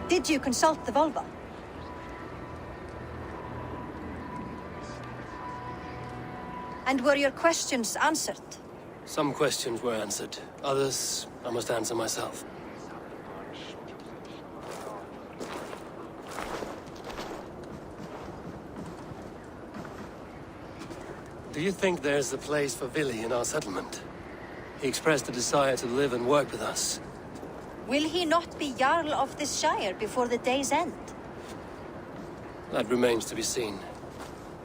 Did you consult the Volva? And were your questions answered? Some questions were answered. Others, I must answer myself. Do you think there's a place for Vili in our settlement? He expressed a desire to live and work with us. Will he not be jarl of this shire before the day's end? That remains to be seen.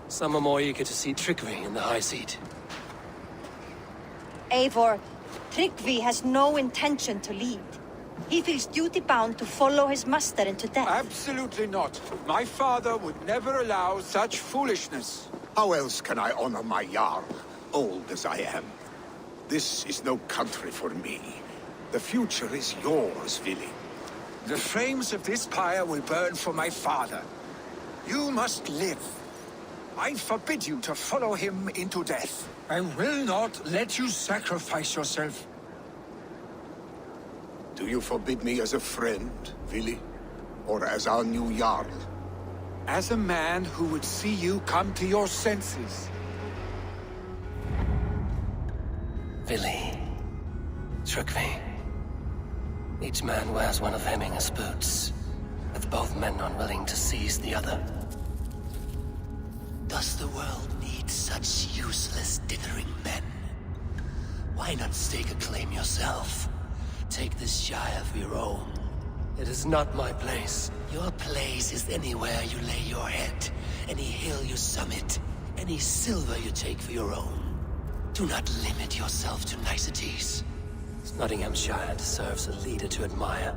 Some are more eager to see Trygve in the high seat. Eivor, Trygve has no intention to lead. He feels duty-bound to follow his master into death. Absolutely not. My father would never allow such foolishness. How else can I honor my jarl, old as I am? This is no country for me. The future is yours, Vili. The flames of this pyre will burn for my father. You must live. I forbid you to follow him into death. I will not let you sacrifice yourself. Do you forbid me as a friend, Vili? Or as our new jarl? As a man who would see you come to your senses. Vili. Trygve. Each man wears one of Hemminger's boots, with both men unwilling to seize the other. Does the world need such useless, dithering men? Why not stake a claim yourself? Take this shire for your own. It is not my place. Your place is anywhere you lay your head, any hill you summit, any silver you take for your own. Do not limit yourself to niceties. Snottinghamscire deserves a leader to admire,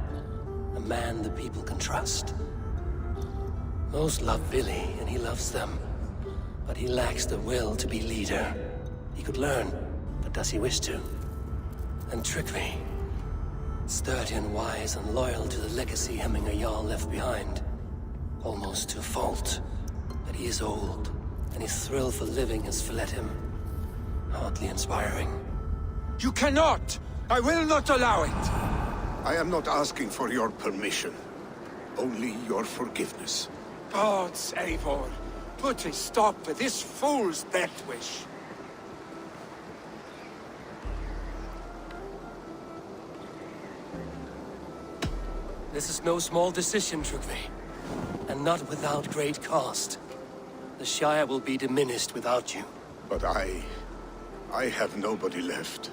a man the people can trust. Most love Vili, and he loves them. But he lacks the will to be leader. He could learn, but does he wish to? And Trygve, sturdy and wise and loyal to the legacy Hemminger Jarl left behind. Almost to a fault. But he is old, and his thrill for living has fled him. Hardly inspiring. You cannot! I will not allow it! I am not asking for your permission. Only your forgiveness. Gods, Eivor, put a stop to this fool's death wish. This is no small decision, Trygve. And not without great cost. The Shire will be diminished without you. But I have nobody left.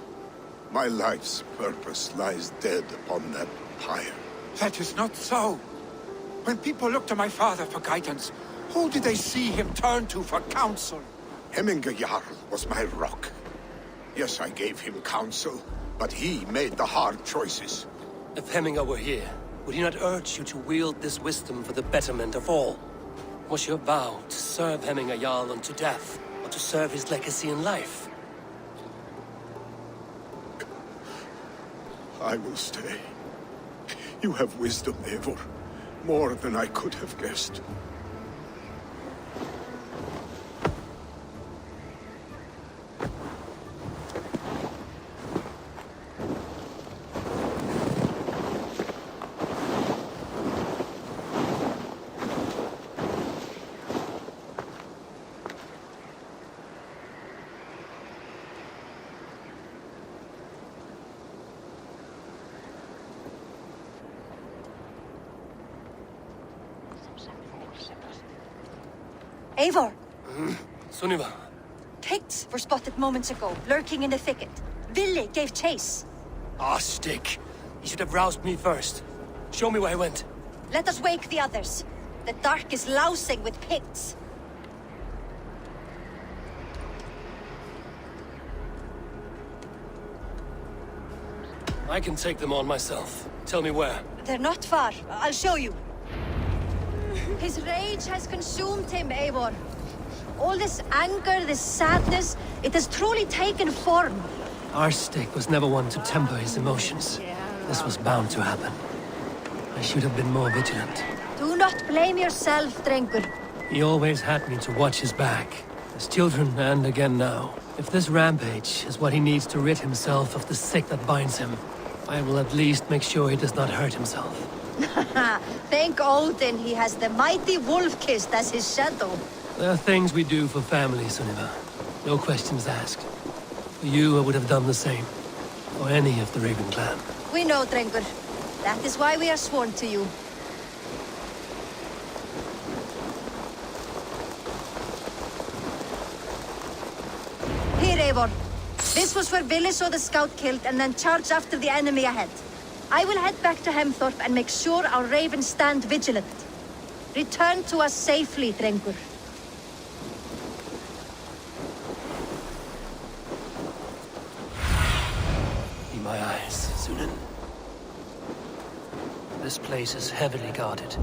My life's purpose lies dead upon that pyre. That is not so. When people look to my father for guidance, who did they see him turn to for counsel? Hemminger Jarl was my rock. Yes, I gave him counsel, but he made the hard choices. If Hemminger were here, would he not urge you to wield this wisdom for the betterment of all? Was your vow to serve Hemminger Jarl unto death, or to serve his legacy in life? I will stay. You have wisdom, Eivor. More than I could have guessed. Eivor! Sunniva. Picts were spotted moments ago, lurking in the thicket. Vili gave chase. Ah, stick. You should have roused me first. Show me where he went. Let us wake the others. The dark is lousing with Picts. I can take them on myself. Tell me where. They're not far. I'll show you. His rage has consumed him, Eivor. All this anger, this sadness, it has truly taken form. Our stick was never one to temper his emotions. This was bound to happen. I should have been more vigilant. Do not blame yourself, Drengur. He always had me to watch his back. As children and again now. If this rampage is what he needs to rid himself of the sick that binds him, I will at least make sure he does not hurt himself. Thank Odin he has the mighty wolf-kissed as his shadow. There are things we do for family, Sunniva. No questions asked. For you, I would have done the same. For any of the Raven clan. We know, Trygve. That is why we are sworn to you. Here, Eivor. This was where Vili saw the scout killed and then charged after the enemy ahead. I will head back to Hemthorpe and make sure our ravens stand vigilant. Return to us safely, Trygve. Be my eyes, Sunan. This place is heavily guarded.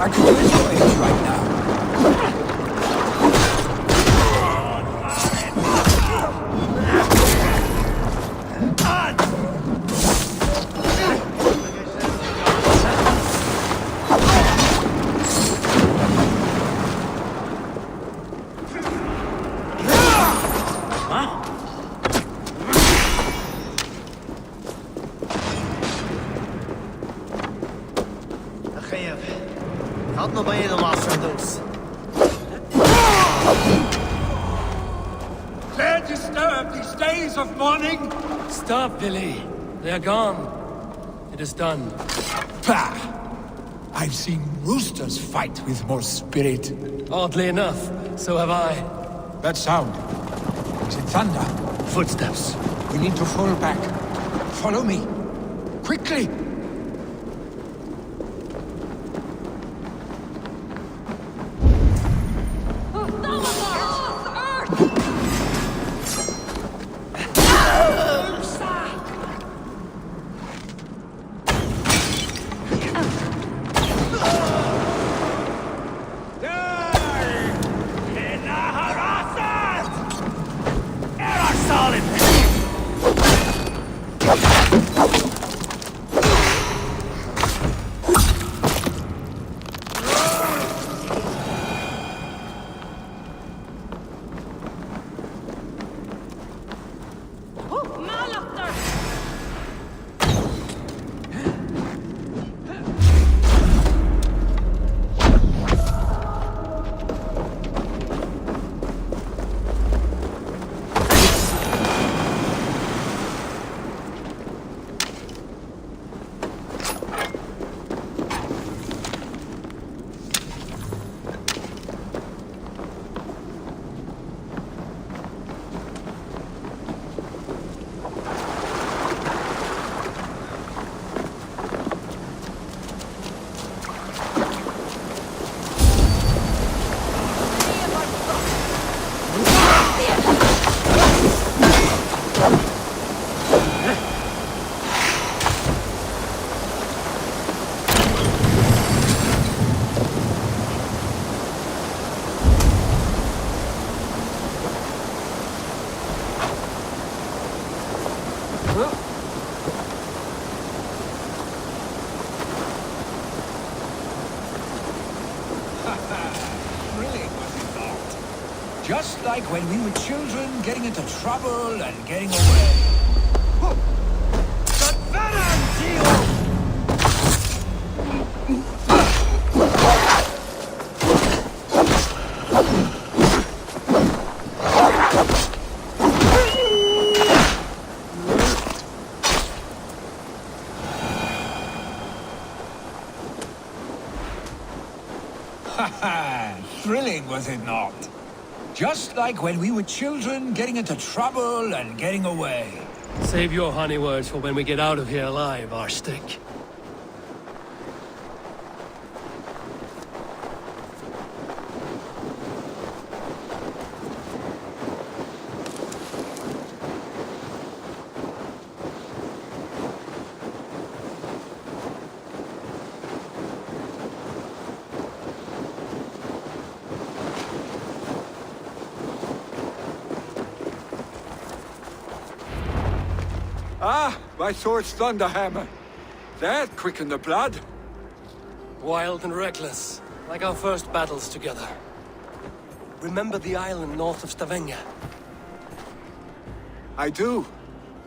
I could use your aid right now. Had nog bij de laatste doos. Dare disturb these days of mourning? Stop, Vili. They are gone. It is done. Pah! I've seen roosters fight with more spirit. Oddly enough, so have I. That sound. Is it thunder? Footsteps. We need to fall back. Follow me. Quickly! Just like when we were children, getting into trouble and getting away. Thrilling, was it not? Just like when we were children, getting into trouble and getting away. Save your honey words for when we get out of here alive, Arstick. Ah, my sword's thunderhammer. That quickened the blood. Wild and reckless, like our first battles together. Remember the island north of Stavanger? I do.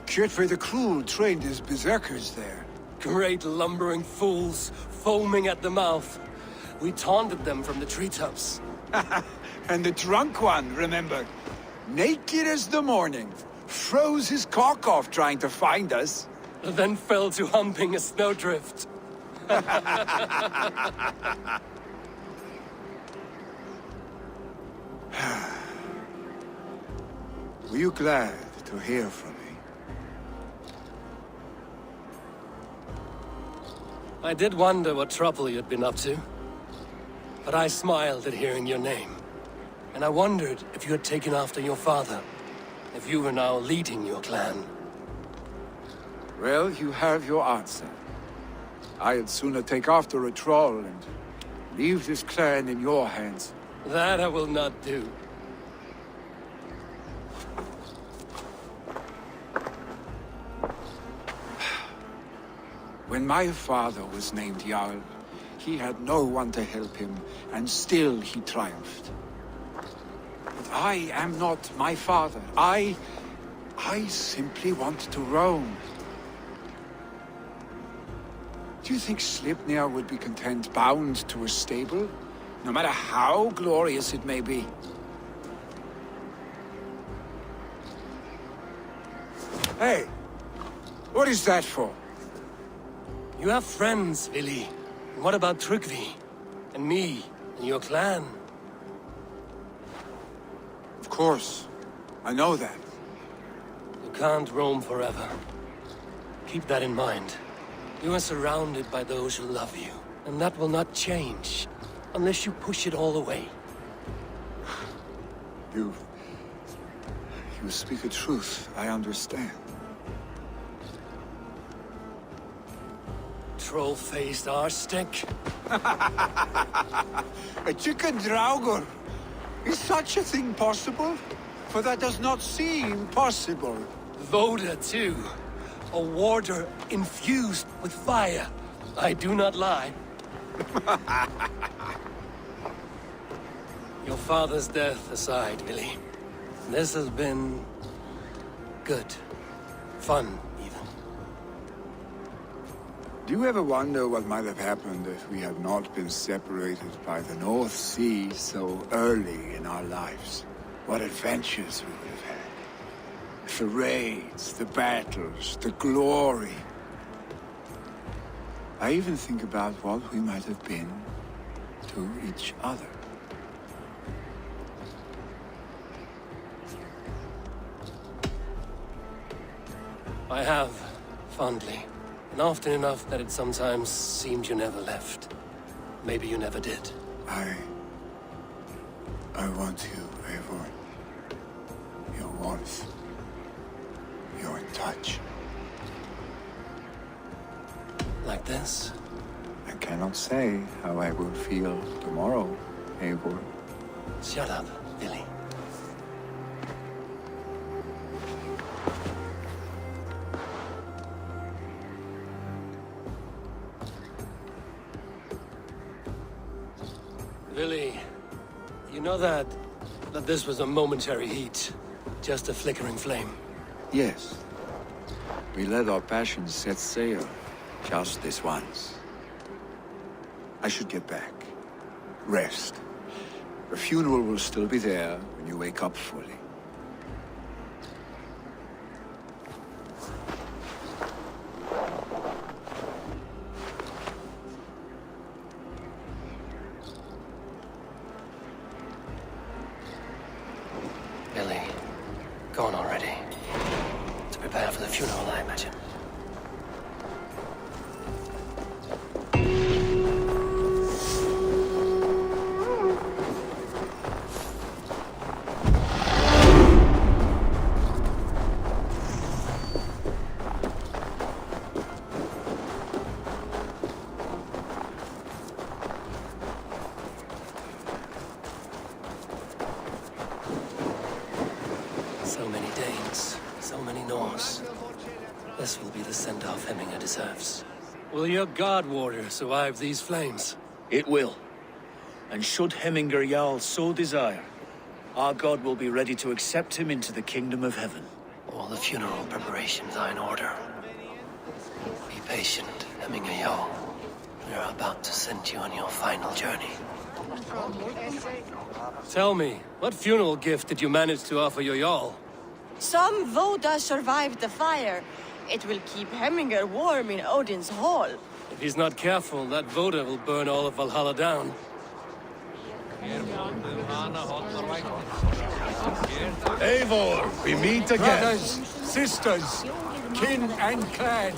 Trygve the Cruel trained his berserkers there. Great lumbering fools, foaming at the mouth. We taunted them from the treetops. And the drunk one, remember? Naked as the morning. Froze his cock off trying to find us. Then fell to humping a snowdrift. Were you glad to hear from me? I did wonder what trouble you'd been up to. But I smiled at hearing your name. And I wondered if you had taken after your father. If you were now leading your clan. Well, you have your answer. I'd sooner take after a troll and leave this clan in your hands. That I will not do. When my father was named Jarl, he had no one to help him, and still he triumphed. But I am not my father. I simply want to roam. Do you think Sleipnir would be content bound to a stable, no matter how glorious it may be? Hey, what is that for? You have friends, Vili. And what about Trygve? And me? And your clan? Of course, I know that. You can't roam forever. Keep that in mind. You are surrounded by those who love you. And that will not change, unless you push it all away. You speak the truth, I understand. Troll-faced arstick. A chicken draugur! Is such a thing possible? For that does not seem possible. Voda, too. A warder infused with fire. I do not lie. Your father's death aside, Vili. This has been... good. Fun, even. Do you ever wonder what might have happened if we had not been separated by the North Sea so early in our lives? What adventures we would have had. The raids, the battles, the glory. I even think about what we might have been to each other. I have, fondly. And often enough that it sometimes seemed you never left. Maybe you never did. I want you, Eivor. Your warmth. Your touch. Like this? I cannot say how I will feel tomorrow, Eivor. Shut up, Vili. Vili, you know that this was a momentary heat, just a flickering flame. Yes. We let our passions set sail, just this once. I should get back. Rest. The funeral will still be there when you wake up fully. Vili, go on already. To prepare for the funeral. So many Danes, so many Norse. This will be the send-off Hemminger deserves. Will your guard warrior survive these flames? It will. And should Hemminger Jarl so desire, our god will be ready to accept him into the kingdom of heaven. All the funeral preparations are in order. Be patient, Hemminger Jarl. We are about to send you on your final journey. Tell me, what funeral gift did you manage to offer your Jarl? Some Voda survived the fire. It will keep Hemminger warm in Odin's hall. If he's not careful, that Voda will burn all of Valhalla down. Eivor, we meet again. Brothers, sisters, kin and clan.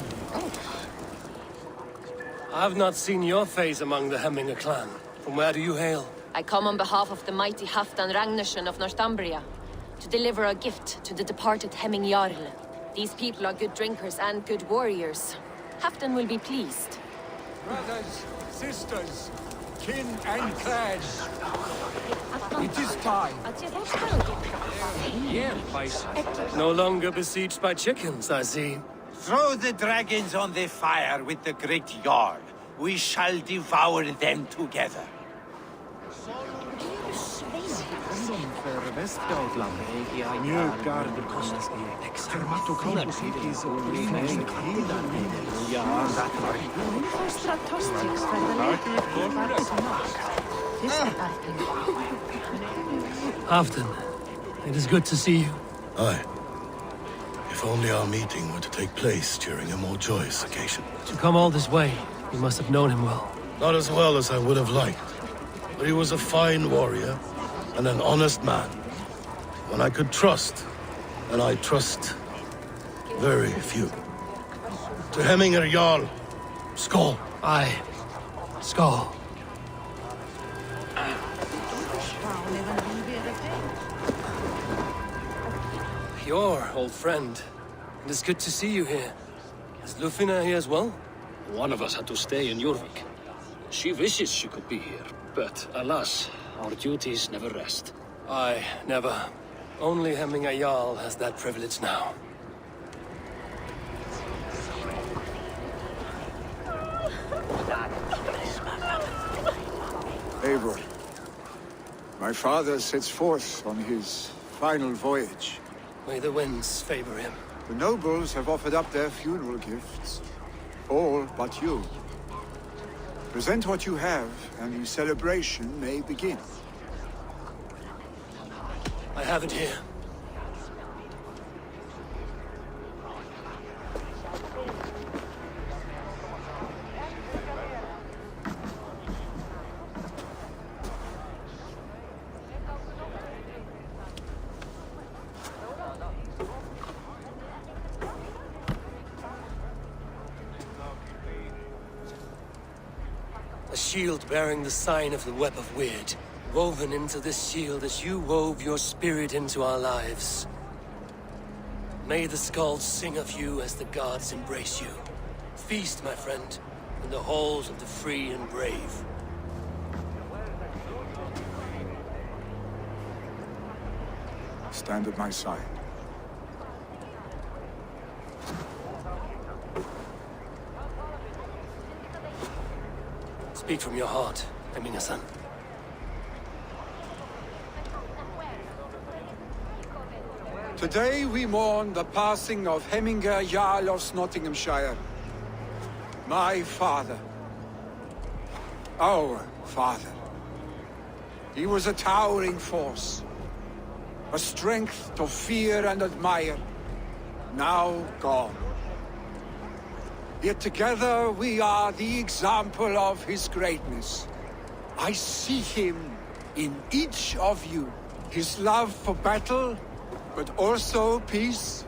I've not seen your face among the Hemminger clan. From where do you hail? I come on behalf of the mighty Halfdan Ragnarsson of Northumbria to deliver a gift to the departed Hemming Jarl. These people are good drinkers and good warriors. Halfdan will be pleased. Brothers, sisters, kin and clan. It is time. No longer besieged by chickens, I see. Throw the dragons on the fire with the great Jarl. We shall devour them together. Halfdan, it is good to see you. Aye. If only our meeting were to take place during a more joyous occasion. To come all this way, you must have known him well. Not as well as I would have liked, but he was a fine warrior and an honest man. One I could trust, and I trust very few. To Hemminger Jarl, Skål. Aye. Skål. Your old friend. It is good to see you here. Is Lufina here as well? One of us had to stay in Jorvik. She wishes she could be here, but alas, our duties never rest. Aye, never. Only Hemminger Jarl has that privilege now. Eivor, my father sets forth on his final voyage. May the winds favor him. The nobles have offered up their funeral gifts. All but you. Present what you have, and the celebration may begin. I have it here. A shield bearing the sign of the Web of Weird. Woven into this shield as you wove your spirit into our lives. May the skalds sing of you as the gods embrace you. Feast, my friend, in the halls of the free and brave. Stand at my side. Speak from your heart, Hemminger-son. Today we mourn the passing of Hemminger Jarl of Snottinghamscire. My father. Our father. He was a towering force. A strength to fear and admire. Now gone. Yet together we are the example of his greatness. I see him in each of you. His love for battle, but also peace.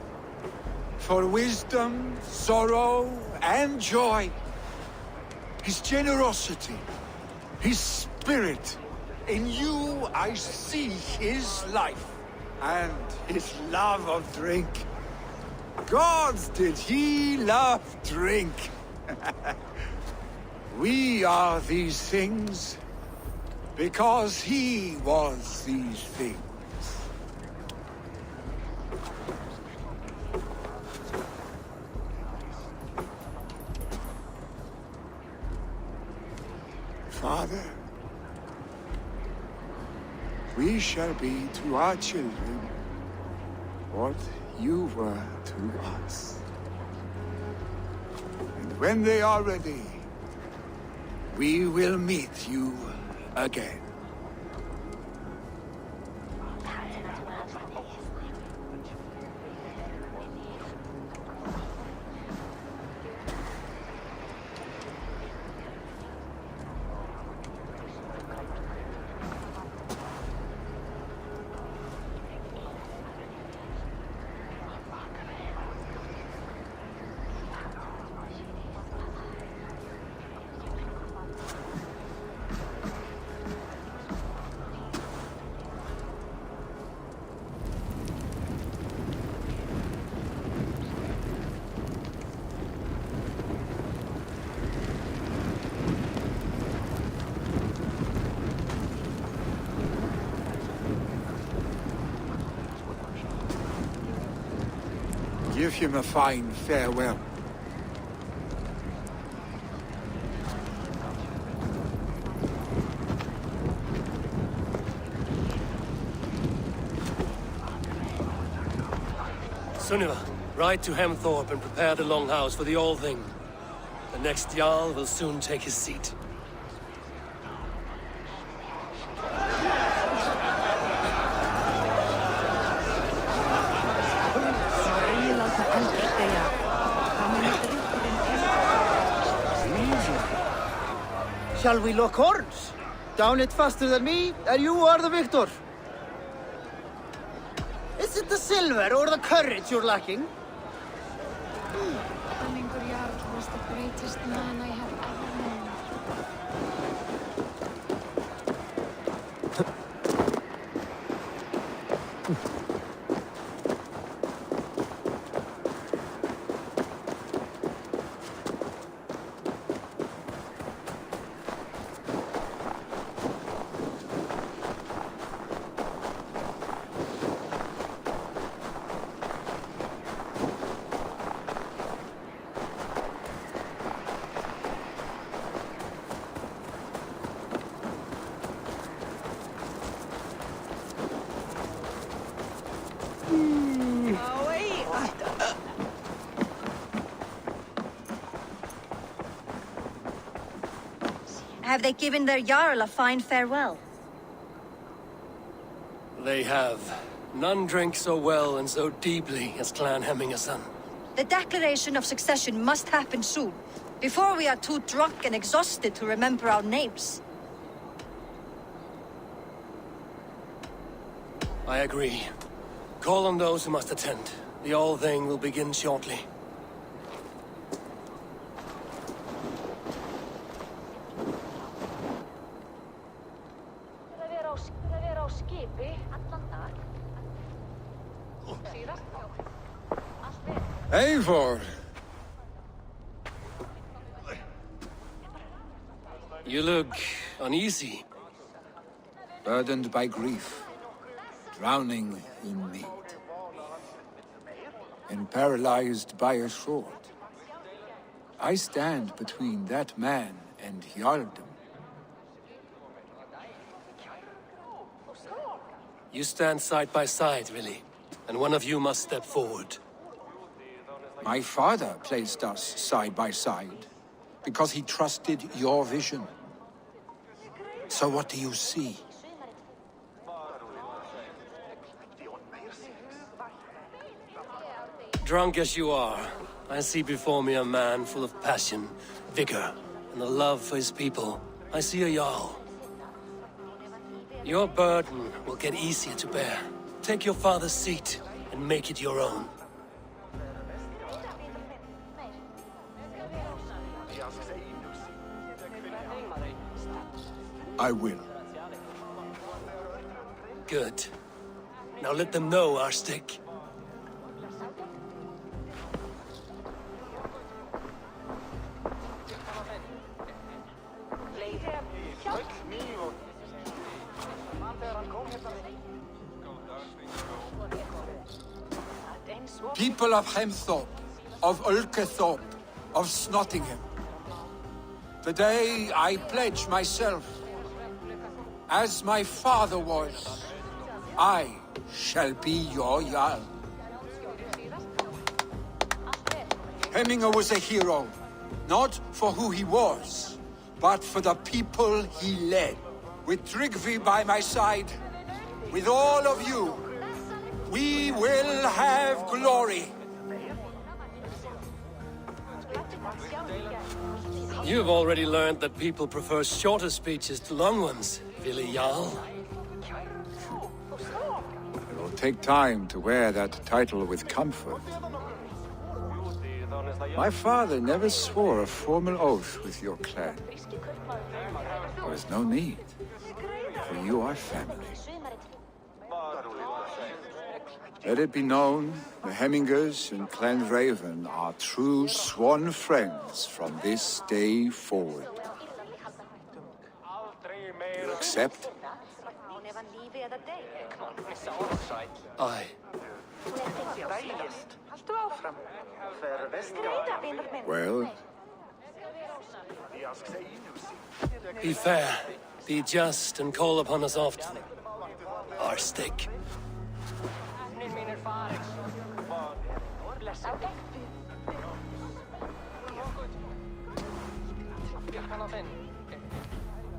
For wisdom, sorrow, and joy. His generosity, his spirit. In you I see his life, and his love of drink. Gods, did he love drink! We are these things because he was these things. We shall be to our children what you were to us. And when they are ready, we will meet you again. Give him a fine farewell. Sunniva, ride to Hemthorpe and prepare the Longhouse for the All-Thing. The next Jarl will soon take his seat. Shall we lock horns? Down it faster than me, and you are the victor. Is it the silver or the courage you're lacking? Jarl was the greatest man I have ever known. Have they given their Jarl a fine farewell? They have. None drink so well and so deeply as Clan Hemmingerson. The declaration of succession must happen soon, before we are too drunk and exhausted to remember our names. I agree. Call on those who must attend. The All-Thing will begin shortly. Eivor! You look uneasy. Burdened by grief, drowning in need, and paralyzed by a sword. I stand between that man and Jarldom. You stand side by side, Vili, and one of you must step forward. My father placed us side by side, because he trusted your vision. So what do you see? Drunk as you are, I see before me a man full of passion, vigor, and a love for his people. I see a Jarl. Your burden will get easier to bear. Take your father's seat and make it your own. I will. Good. Now let them know our stick. People of Hemthorpe, of Ulkethorpe, of Snottingham. Today I pledge myself As my father was, I shall be your jarl. Hemminger was a hero, not for who he was, but for the people he led. With Trygve by my side, with all of you, we will have glory. You've already learned that people prefer shorter speeches to long ones, Vili Jarl. It will take time to wear that title with comfort. My father never swore a formal oath with your clan. There is no need, for you are family. Let it be known, the Hemmingers and Clan Raven are true sworn friends from this day forward. You accept? Aye. Well, Be fair, be just, and call upon us often. Our stake.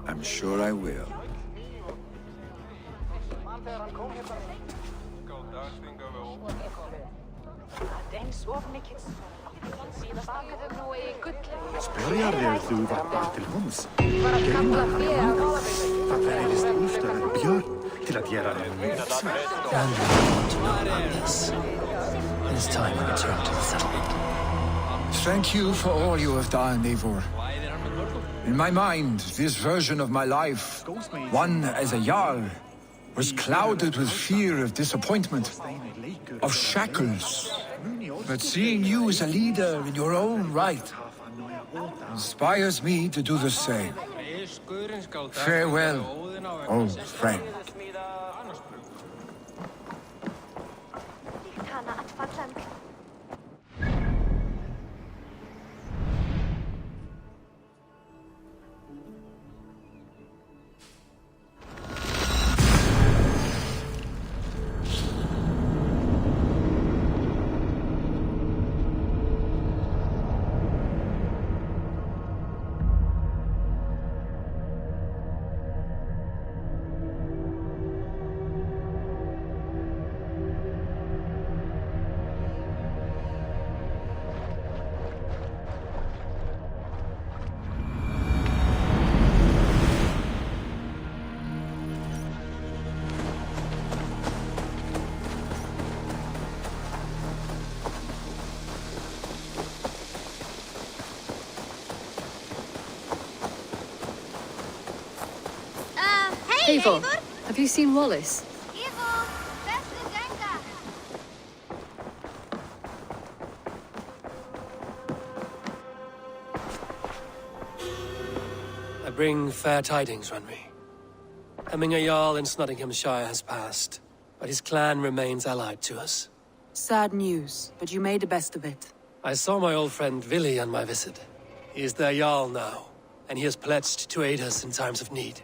I'm sure I will. Spurjar du vart till hunds? Vad vägdes ofta en björn till att göra en mutsvärd? And we want to know about this. It is time we return to the settlement. Thank you for all you have done, Eivor. In my mind, this version of my life, one as a jarl, was clouded with fear of disappointment, of shackles. But seeing you as a leader in your own right inspires me to do the same. Farewell, old friend. Eivor, have you seen Wallace? Eivor, that's the Jenga. I bring fair tidings, Runry. Hemminger Jarl in Snottinghamscire has passed, but his clan remains allied to us. Sad news, but you made the best of it. I saw my old friend Vili on my visit. He is their Jarl now, and he has pledged to aid us in times of need.